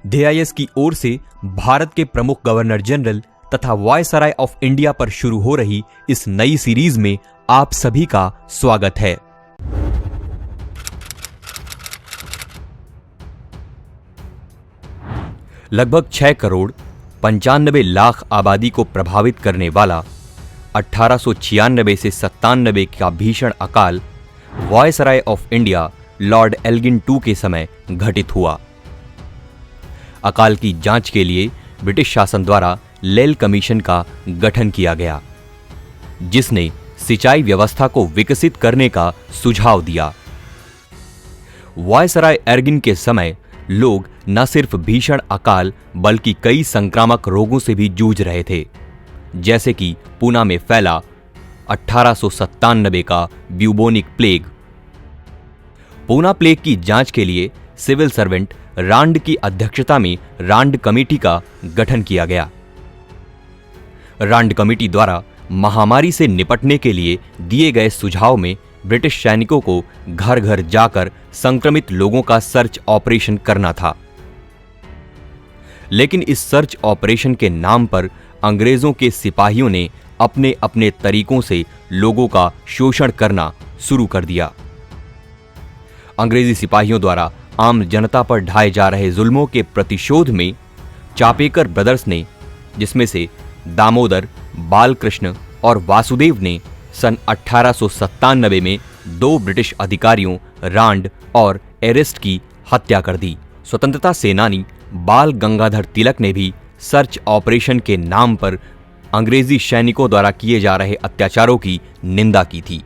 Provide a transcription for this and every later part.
DIS की ओर से भारत के प्रमुख गवर्नर जनरल तथा वायसराय ऑफ इंडिया पर शुरू हो रही इस नई सीरीज में आप सभी का स्वागत है। लगभग 6 करोड़ 95 लाख आबादी को प्रभावित करने वाला 1896 से 97 का भीषण अकाल viceroy of India Lord Elgin II के समय घटित हुआ। अकाल की जांच के लिए ब्रिटिश शासन द्वारा लेल कमीशन का गठन किया गया, जिसने सिंचाई व्यवस्था को विकसित करने का सुझाव दिया। वायसराय एल्गिन के समय लोग न सिर्फ भीषण अकाल बल्कि कई संक्रामक रोगों से भी जूझ रहे थे, जैसे कि पूना में फैला 1897 का ब्यूबोनिक प्लेग। पूना प्लेग की जांच के लिए सिविल सर्वेंट रांड की अध्यक्षता में रांड कमेटी का गठन किया गया। रांड कमेटी द्वारा महामारी से निपटने के लिए दिए गए सुझाव में ब्रिटिश सैनिकों को घर घर जाकर संक्रमित लोगों का सर्च ऑपरेशन करना था। लेकिन इस सर्च ऑपरेशन के नाम पर अंग्रेजों के सिपाहियों ने अपने अपने तरीकों से लोगों का शोषण करना शुरू कर दिया। अंग्रेजी सिपाहियों द्वारा आम जनता पर ढाए जा रहे जुल्मों के प्रतिशोध में चापेकर ब्रदर्स ने, जिसमें से दामोदर, बालकृष्ण और वासुदेव ने सन 1897 में 2 ब्रिटिश अधिकारियों रांड और एरेस्ट की हत्या कर दी। स्वतंत्रता सेनानी बाल गंगाधर तिलक ने भी सर्च ऑपरेशन के नाम पर अंग्रेजी सैनिकों द्वारा किए जा रहे अत्याचारों की निंदा की थी।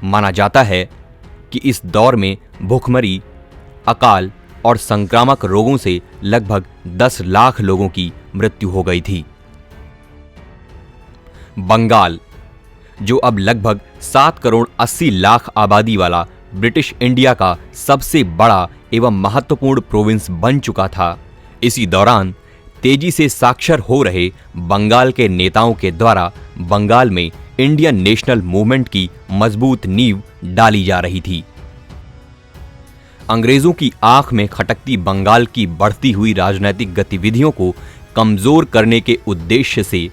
माना जाता है कि इस दौर में भूखमरी, अकाल और संक्रामक रोगों से लगभग 10 लाख लोगों की मृत्यु हो गई थी। बंगाल, जो अब लगभग 7 करोड़ 80 लाख आबादी वाला ब्रिटिश इंडिया का सबसे बड़ा एवं महत्वपूर्ण प्रोविंस बन चुका था, इसी दौरान तेजी से साक्षर हो रहे बंगाल के नेताओं के द्वारा बंगाल में इंडियन नेशनल मूवमेंट की मजबूत नींव डाली जा रही थी। अंग्रेजों की आंख में खटकती बंगाल की बढ़ती हुई राजनीतिक गतिविधियों को कमजोर करने के उद्देश्य से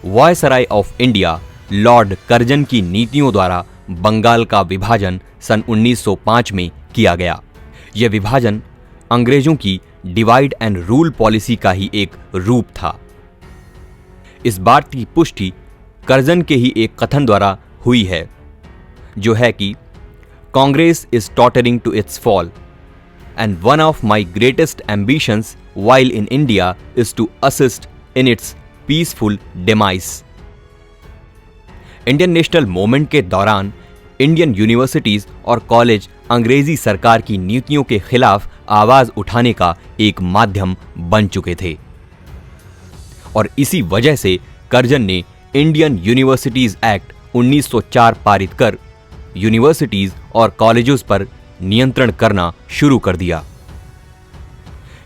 viceroy of India Lord Curzon की नीतियों द्वारा बंगाल का विभाजन सन 1905 में किया गया। यह विभाजन अंग्रेजों की डिवाइड एंड रूल पॉलिसी का ही एक रूप था। इस बात की पुष्टि कर्जन के ही एक कथन द्वारा हुई है, जो है कि Congress is tottering to its fall and one of my greatest ambitions while in India is to assist in its peaceful demise. Indian national movement के दौरान इंडियन यूनिवर्सिटीज और कॉलेज अंग्रेजी सरकार की नीतियों के खिलाफ आवाज उठाने का एक माध्यम बन चुके थे, और इसी वजह से कर्जन ने इंडियन यूनिवर्सिटीज एक्ट 1904 पारित कर यूनिवर्सिटीज और कॉलेजों पर नियंत्रण करना शुरू कर दिया।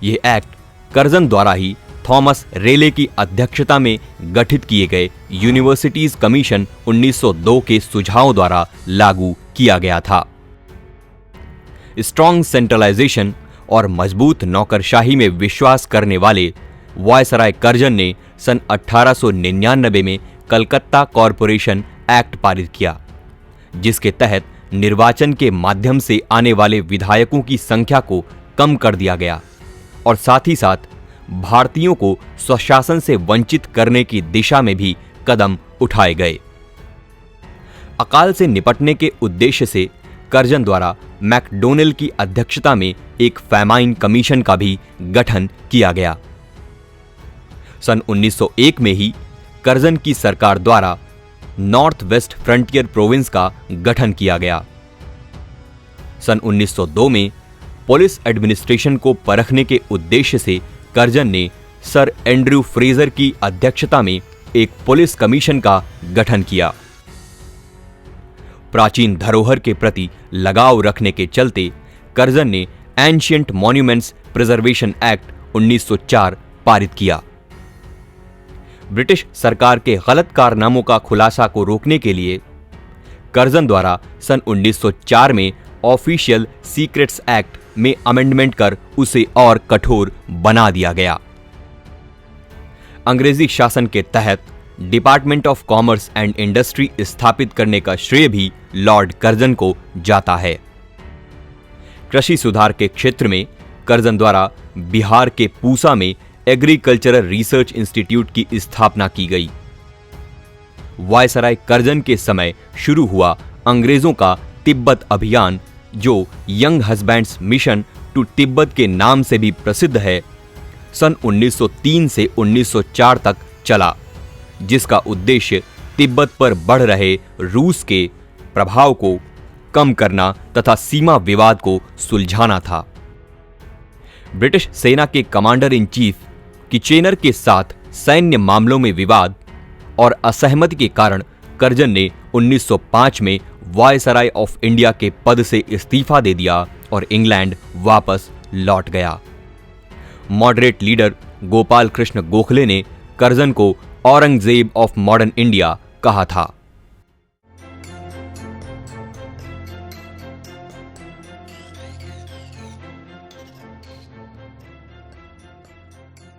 यह एक्ट कर्जन द्वारा ही थॉमस रेले की अध्यक्षता में गठित किए गए यूनिवर्सिटीज कमीशन 1902 के सुझावों द्वारा लागू किया गया था। स्ट्रॉन्ग सेंट्रलाइजेशन और मजबूत नौकरशाही में विश्वास करने वाले वायसराय कर्जन ने सन 1899 में कलकत्ता कॉरपोरेशन एक्ट पारित किया, जिसके तहत निर्वाचन के माध्यम से आने वाले विधायकों की संख्या को कम कर दिया गया और साथ ही साथ भारतीयों को स्वशासन से वंचित करने की दिशा में भी कदम उठाए गए। अकाल से निपटने के उद्देश्य से कर्जन द्वारा मैकडोनेल की अध्यक्षता में एक फैमाइन कमीशन का भी गठन किया गया। सन 1901 में ही कर्जन की सरकार द्वारा नॉर्थ वेस्ट फ्रंटियर प्रोविंस का गठन किया गया। सन 1902 में पुलिस एडमिनिस्ट्रेशन को परखने के उद्देश्य से कर्जन ने सर एंड्रयू फ्रेजर की अध्यक्षता में एक पुलिस कमीशन का गठन किया। प्राचीन धरोहर के प्रति लगाव रखने के चलते कर्जन ने एंशिएंट मॉन्यूमेंट्स प्रिजर्वेशन एक्ट 1904 पारित किया। ब्रिटिश सरकार के गलत कारनामों का खुलासा को रोकने के लिए कर्जन द्वारा सन 1904 में ऑफिशियल सीक्रेट्स एक्ट में अमेंडमेंट कर उसे और कठोर बना दिया गया। अंग्रेजी शासन के तहत department of commerce and industry स्थापित करने का श्रेय भी लॉर्ड कर्जन को जाता है। कृषि सुधार के क्षेत्र में कर्जन द्वारा बिहार के पूसा में एग्रीकल्चरल रिसर्च इंस्टीट्यूट की स्थापना की गई। वायसराय कर्जन के समय शुरू हुआ अंग्रेजों का तिब्बत अभियान, जो Younghusband's mission to Tibet के नाम से भी प्रसिद्ध है, सन 1903 से 1904 तक चला, जिसका उद्देश्य तिब्बत पर बढ़ रहे रूस के प्रभाव को कम करना तथा सीमा विवाद को सुलझाना था। ब्रिटिश सेना के कमांडर इन चीफ किचेनर के साथ सैन्य मामलों में विवाद और असहमति के कारण कर्जन ने 1905 में वायसराय ऑफ इंडिया के पद से इस्तीफा दे दिया और इंग्लैंड वापस लौट गया। मॉडरेट लीडर गोपाल कृष्ण गोखले ने कर्जन को औरंगजेब ऑफ मॉडर्न इंडिया कहा था।